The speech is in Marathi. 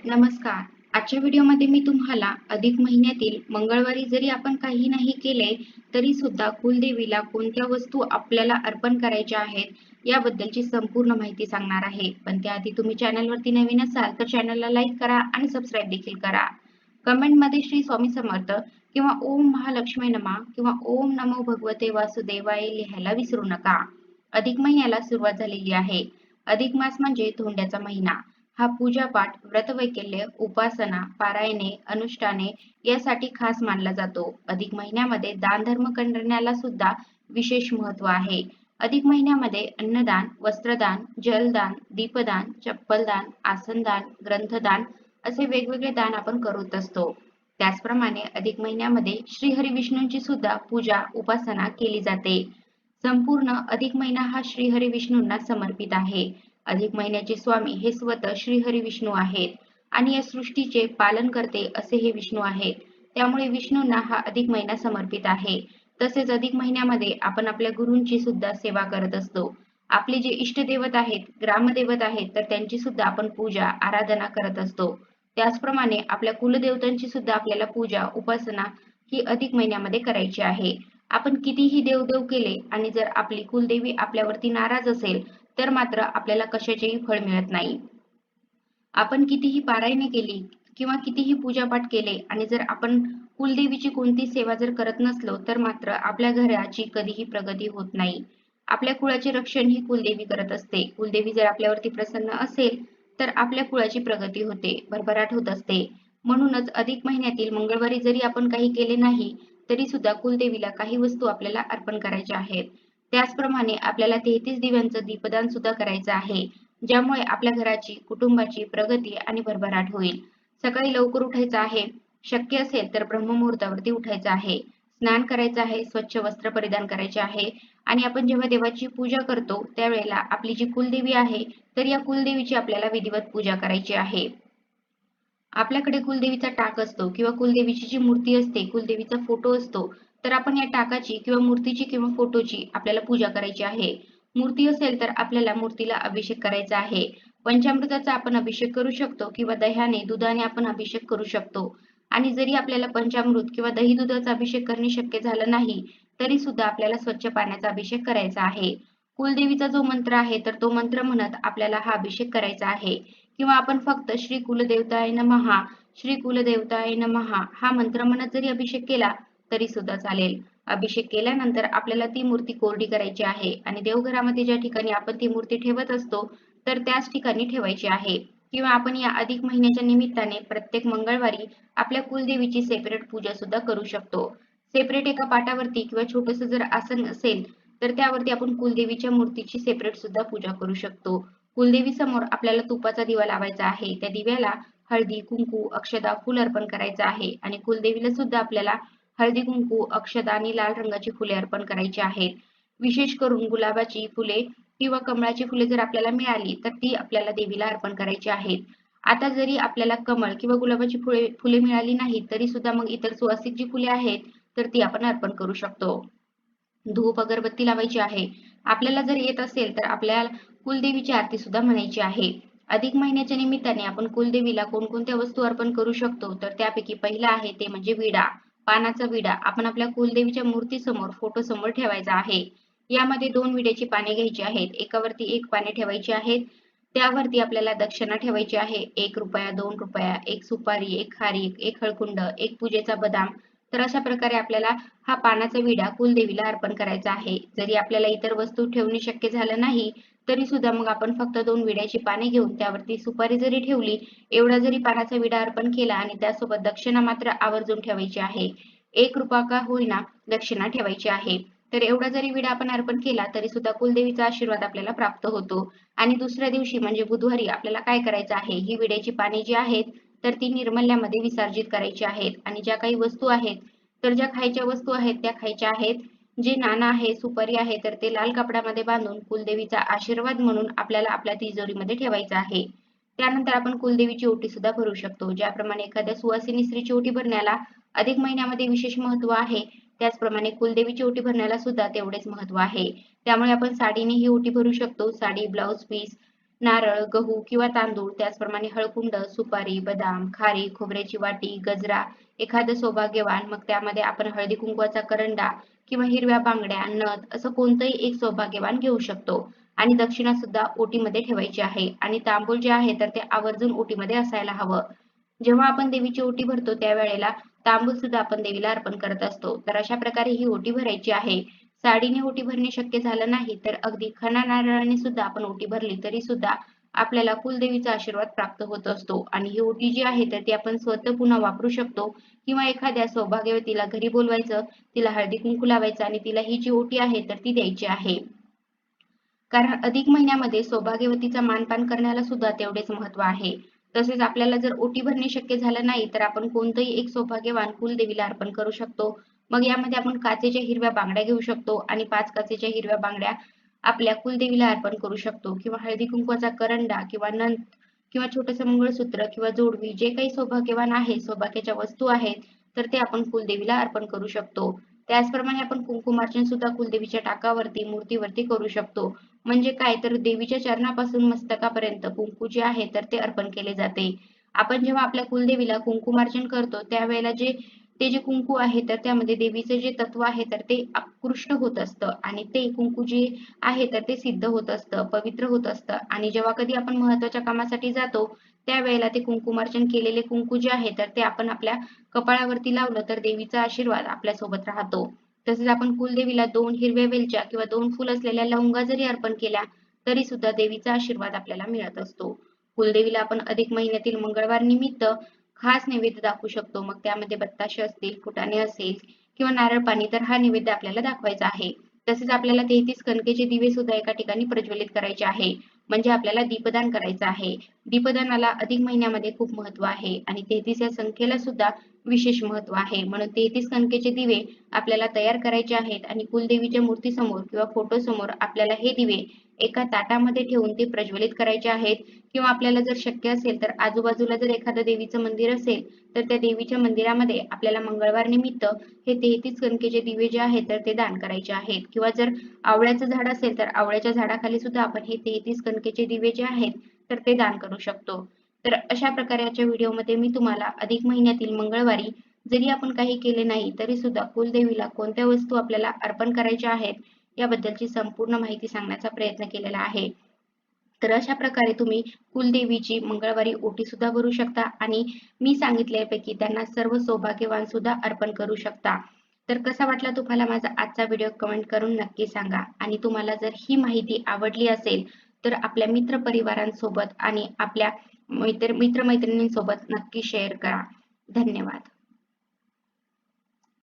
नमस्कार. आजच्या व्हिडिओमध्ये मी तुम्हाला अधिक महिन्यातील मंगळवारी जरी आपण काही नाही केले, तरी सुद्धा कुलदेवीला कोणत्या वस्तू आपल्याला अर्पण करायच्या आहेत याबद्दलची संपूर्ण माहिती सांगणार आहे. पण त्याआधी तुम्ही चॅनलवरती नवीन असाल तर चॅनलला लाईक करा आणि सबस्क्राईब देखील करा. कमेंटमध्ये श्री स्वामी समर्थ किंवा ओम महालक्ष्मी नमः किंवा ओम नमो भगवते वासुदेवाय लिहायला विसरू नका. अधिक महिन्याला सुरुवात झालेली आहे. अधिक मास म्हणजे धोंड्याचा महिना. हा पूजापाठ, व्रतवैकल्य, उपासना, पारायणे, अनुष्ठाने यासाठी खास मानला जातो. अधिक महिन्यामध्ये दानधर्म करण्याला सुद्धा विशेष महत्त्व आहे. अधिक महिन्यामध्ये अन्नदान, वस्त्रदान, जलदान, दीपदान, चप्पलदान, आसनदान, ग्रंथदान असे वेगवेगळे दान आपण करत असतो. त्याचप्रमाणे अधिक महिन्यामध्ये श्री हरिविष्णूंची सुद्धा पूजा, उपासना केली जाते. संपूर्ण अधिक महिना हा श्री हरिविष्णूंना समर्पित आहे. अधिक महिन्याचे स्वामी हे स्वतः श्री हरी विष्णू आहेत आणि या सृष्टीचे पालन करते असे हे विष्णू आहेत. त्यामुळे विष्णूंना हा अधिक महिना समर्पित आहे. तसेच अधिक महिन्यामध्ये आपण आपल्या गुरूंची सुद्धा सेवा करत असतो. आपले जे इष्टदैवत आहेत, ग्रामदैवत आहेत, तर त्यांची सुद्धा आपण पूजा, आराधना करत असतो. त्याचप्रमाणे आपल्या कुलदेवतांची सुद्धा आपल्याला पूजा, उपासना ही अधिक महिन्यामध्ये करायची आहे. आपण कितीही देवदेव केले आणि जर आपली कुलदेवी आपल्यावरती नाराज असेल तर मात्र आपल्याला कशाचेही फळ मिळत नाही. आपण कितीही पारायणे केली किंवा कितीही पूजापाठ केले आणि जर आपण कुलदेवीची कोणती सेवा जर करत नसलो तर मात्र आपल्या घराची कधीही प्रगती होत नाही. आपल्या कुळाचे रक्षण ही कुलदेवी करत असते. कुलदेवी जर आपल्यावरती प्रसन्न असेल तर आपल्या कुळाची प्रगती होते, भरभराट होत असते. म्हणूनच अधिक महिन्यातील मंगळवारी जरी आपण काही केले नाही तरी सुद्धा कुलदेवीला काही वस्तू आपल्याला अर्पण करायच्या आहेत. त्याचप्रमाणे आपल्याला 33 दिव्यांचं दीपदान सुद्धा करायचं आहे, ज्यामुळे आपल्या घराची, कुटुंबाची प्रगती आणि भरभराट होईल. सकाळी लवकर उठायचं आहे. शक्य असेल तर ब्रह्ममुहूर्तावरती उठायचं आहे. स्नान करायचं आहे, स्वच्छ वस्त्र परिधान करायचे आहे आणि आपण जेव्हा देवाची पूजा करतो त्यावेळेला आपली जी कुलदेवी आहे, तर या कुलदेवीची आपल्याला विधिवत पूजा करायची आहे. आपल्याकडे कुलदेवीचा टाक असतो किंवा कुलदेवीची जी मूर्ती असते, कुलदेवीचा फोटो असतो, तर आपण या टाकाची किंवा मूर्तीची किंवा फोटोची आपल्याला पूजा करायची आहे. मूर्ती असेल तर आपल्याला मूर्तीला अभिषेक करायचा आहे. पंचामृताचा आपण अभिषेक करू शकतो किंवा दह्याने, दुधाने आपण अभिषेक करू शकतो. आणि जरी आपल्याला पंचामृत किंवा दही दुधाचा अभिषेक करणे शक्य झालं नाही, तरी सुद्धा आपल्याला स्वच्छ पाण्याचा अभिषेक करायचा आहे. कुलदेवीचा जो मंत्र आहे, तर तो मंत्र म्हणत आपल्याला हा अभिषेक करायचा आहे. किंवा आपण फक्त श्री कुलदेवताय नमः, श्री कुलदेवताय नमः हा मंत्र म्हणत जरी अभिषेक केला तरी सुद्धा चालेल. अभिषेक केल्यानंतर आपल्याला ती मूर्ती कोरडी करायची आहे आणि देवघरामध्ये ज्या ठिकाणी आपण ती मूर्ती ठेवत असतो तर त्याच ठिकाणी ठेवायची आहे. किंवा आपण या अधिक महिन्याच्या निमित्ताने प्रत्येक मंगळवारी आपल्या कुलदेवीची सेपरेट पूजा सुद्धा करू शकतो. सेपरेट एका पाटावरती किंवा छोटंसं जर आसन असेल तर त्यावरती आपण कुलदेवीच्या मूर्तीची सेपरेट सुद्धा पूजा करू शकतो. कुलदेवी समोर आपल्याला तुपाचा दिवा लावायचा आहे. त्या दिव्याला हळदी, कुंकू, अक्षदा, फूल अर्पण करायचं आहे आणि कुलदेवीला सुद्धा आपल्याला हळदी, कुंकू, अक्षदा आणि लाल रंगाची फुले अर्पण करायची आहेत. विशेष करून गुलाबाची फुले किंवा कमळाची फुले जर आपल्याला मिळाली तर ती आपल्याला देवीला अर्पण करायची आहेत. आता जरी आपल्याला कमळ किंवा गुलाबाची फुले मिळाली नाही तरी सुद्धा मग इतर सुवासिक जी फुले आहेत तर ती आपण अर्पण करू शकतो. धूप अगरबत्ती लावायची आहे. आपल्याला जर येत असेल तर आपल्या कुलदेवीची आरती सुद्धा म्हणायची आहे. अधिक महिन्याच्या निमित्ताने आपण कुलदेवीला कोणकोणत्या वस्तू अर्पण करू शकतो तर त्यापैकी पहिला आहे ते म्हणजे विडा. पानाचा विडा आपण आपल्या कुलदेवीच्या मूर्तीसमोर, फोटोसमोर ठेवायचा आहे. यामध्ये 2 विड्याची पाने घ्यायची आहेत. एकावरती 1 पाने ठेवायची आहेत. त्यावरती आपल्याला दक्षिणा ठेवायची आहे. 1 रुपया, 2 रुपया, 1 सुपारी, 1 खारीक, 1 हळकुंड, 1 पूजेचा बदाम. तर अशा प्रकारे आपल्याला हा पानाचा विडा कुलदेवीला अर्पण करायचा आहे. जरी आपल्याला इतर वस्तू ठेवणे शक्य झालं नाही, तरी सुद्धा मग आपण फक्त 2 विड्याची पाने घेऊन त्यावरती सुपारी जरी ठेवली, एवढा जरी पानाचा विडा अर्पण केला आणि त्यासोबत दक्षिणा मात्र आवर्जून ठेवायची आहे. 1 रुपया का होईना दक्षिणा ठेवायची आहे. तर एवढा जरी विडा आपण अर्पण केला तरी सुद्धा कुलदेवीचा आशीर्वाद आपल्याला प्राप्त होतो. आणि दुसऱ्या दिवशी म्हणजे बुधवारी आपल्याला काय करायचं आहे, ही विड्याची पाने जी आहेत, तर ती निर्मल्यामध्ये विसर्जित करायची आहेत आणि ज्या काही वस्तू आहेत, तर ज्या खायच्या वस्तू आहेत त्या खायच्या आहेत. जे नाणं आहे, सुपारी आहे, तर ते लाल कपड्यामध्ये बांधून कुलदेवीचा आशीर्वाद म्हणून आपल्याला आपल्या तिजोरीमध्ये ठेवायचं आहे. त्यानंतर आपण कुलदेवीची ओटी सुद्धा भरू शकतो. ज्याप्रमाणे एखाद्या सुवासिनी स्त्रीची ओटी भरण्याला अधिक महिन्यामध्ये विशेष महत्त्व आहे, त्याचप्रमाणे कुलदेवीची ओटी भरण्याला सुद्धा तेवढेच महत्त्व आहे. त्यामुळे आपण साडीने ही ओटी भरू शकतो. साडी, ब्लाउज पीस नारळ, गहू किंवा तांदूळ, त्याचप्रमाणे हळकुंड, सुपारी, बदाम, खारी, खोबऱ्याची वाटी, गजरा, एखादं सौभाग्यवान, मग त्यामध्ये आपण हळदी कुंकवाचा करंडा किंवा हिरव्या बांगड्या, नथ असं कोणतंही एक सौभाग्यवान घेऊ शकतो. आणि दक्षिणा सुद्धा ओटीमध्ये ठेवायची आहे आणि तांबूल जे आहे तर ते आवर्जून ओटीमध्ये असायला हवं. जेव्हा आपण देवीची ओटी भरतो त्यावेळेला तांबूल सुद्धा आपण देवीला अर्पण करत असतो. तर अशा प्रकारे ही ओटी भरायची आहे. साडीने ओटी भरणे शक्य झालं नाही तर अगदी खणा नारळाने सुद्धा आपण ओटी भरली तरी सुद्धा आपल्याला कुलदेवीचा आशीर्वाद प्राप्त होत असतो. आणि ही ओटी जी आहे तर ती आपण स्वतः पुन्हा वापरू शकतो किंवा एखाद्या सौभाग्यवतीला घरी बोलवायचं, तिला हळदी कुंकू लावायचं आणि तिला ही जी ओटी आहे तर ती द्यायची आहे. कारण अधिक महिन्यामध्ये सौभाग्यवतीचा मानपान करण्याला सुद्धा तेवढेच महत्त्व आहे. तसेच आपल्याला जर ओटी भरणे शक्य झालं नाही तर आपण कोणतंही एक सौभाग्यवान कुलदेवीला अर्पण करू शकतो. मग यामध्ये आपण काचेच्या हिरव्या बांगड्या घेऊ शकतो आणि 5 काचेच्या हिरव्या बांगड्या आपल्या कुलदेवीला अर्पण करू शकतो किंवा हळदी कुंकवाचा करंडा किंवा नथ किंवा छोटंसं मंगळसूत्र किंवा जोडवी जे काही सौभाग्यवान आहे, सौभाग्याच्या वस्तू आहेत, तर ते आपण कुलदेवीला अर्पण करू शकतो. त्याचप्रमाणे आपण कुंकुमार्चन सुद्धा कुलदेवीच्या टाकावरती, मूर्तीवरती करू शकतो. म्हणजे काय तर देवीच्या चरणापासून मस्तकापर्यंत कुंकू जे आहे तर ते अर्पण केले जाते. आपण जेव्हा आपल्या कुलदेवीला कुंकुमार्चन करतो त्यावेळेला ते जे कुंकू आहे तर त्यामध्ये देवीचं जे तत्व आहे तर ते आकृष्ट होत असतं आणि ते कुंकू जे आहे तर ते सिद्ध होत असतं, पवित्र होत असतं आणि जेव्हा कधी आपण महत्त्वाच्या कामासाठी जातो त्यावेळेला ते कुंकुमार्चन केलेले कुंकू जे आहे तर ते आपण आपल्या कपाळावरती लावलं तर देवीचा आशीर्वाद आपल्यासोबत राहतो. तसेच आपण कुलदेवीला 2 हिरव्या वेलच्या किंवा 2 फुल असलेल्या लवंगा जरी अर्पण केल्या तरी सुद्धा देवीचा आशीर्वाद आपल्याला मिळत असतो. कुलदेवीला आपण अधिक महिन्यातील मंगळवार निमित्त खास नैवेद्य दाखवू शकतो. मग त्यामध्ये बत्ताशे असतील, फुटाणे असेल किंवा नारळ पाणी तर हा नैवेद्य आपल्याला दाखवायचा आहे. तसेच आपल्याला 33 कणकेचे दिवे सुद्धा एका ठिकाणी प्रज्वलित करायचे आहे. म्हणजे आपल्याला दीपदान करायचं आहे. दीपदानाला अधिक महिन्यामध्ये खूप महत्त्व आहे आणि 33 या संख्येला सुद्धा विशेष महत्त्व आहे. म्हणून 33 कणकेचे दिवे आपल्याला तयार करायचे आहेत आणि कुलदेवीच्या मूर्तीसमोर किंवा फोटोसमोर आपल्याला हे दिवे एका ताटामध्ये ठेवून ते प्रज्वलित करायचे आहेत किंवा आपल्याला जर शक्य असेल तर आजूबाजूला जर एखादं देवीचं मंदिर असेल तर त्या देवीच्या मंदिरामध्ये आपल्याला मंगळवार निमित्त हे 33 कणकेचे दिवे जे आहेत तर ते दान करायचे आहेत किंवा जर आवळ्याचं झाड असेल तर आवळ्याच्या झाडाखाली सुद्धा आपण हे 33 कणकेचे दिवे जे आहेत तर ते दान करू शकतो. तर अशा प्रकारच्या व्हिडिओमध्ये मी तुम्हाला अधिक महिन्यातील मंगळवारी जरी आपण काही केले नाही तरी सुद्धा कुलदेवीला कोणत्या वस्तू आपल्याला अर्पण करायच्या आहेत याबद्दलची संपूर्ण माहिती सांगण्याचा प्रयत्न केलेला आहे. तर अशा प्रकारे तुम्ही कुलदेवीची मंगळवारी ओटी सुद्धा भरू शकता आणि मी सांगितल्यापैकी त्यांना सर्व सौभाग्यवान सुद्धा अर्पण करू शकता. तर कसा वाटला तुम्हाला माझा आजचा व्हिडिओ कमेंट करून नक्की सांगा आणि तुम्हाला जर ही माहिती आवडली असेल तर आपल्या मित्रपरिवारांसोबत आणि आपल्या मित्रमैत्रिणींसोबत नक्की शेअर करा. धन्यवाद.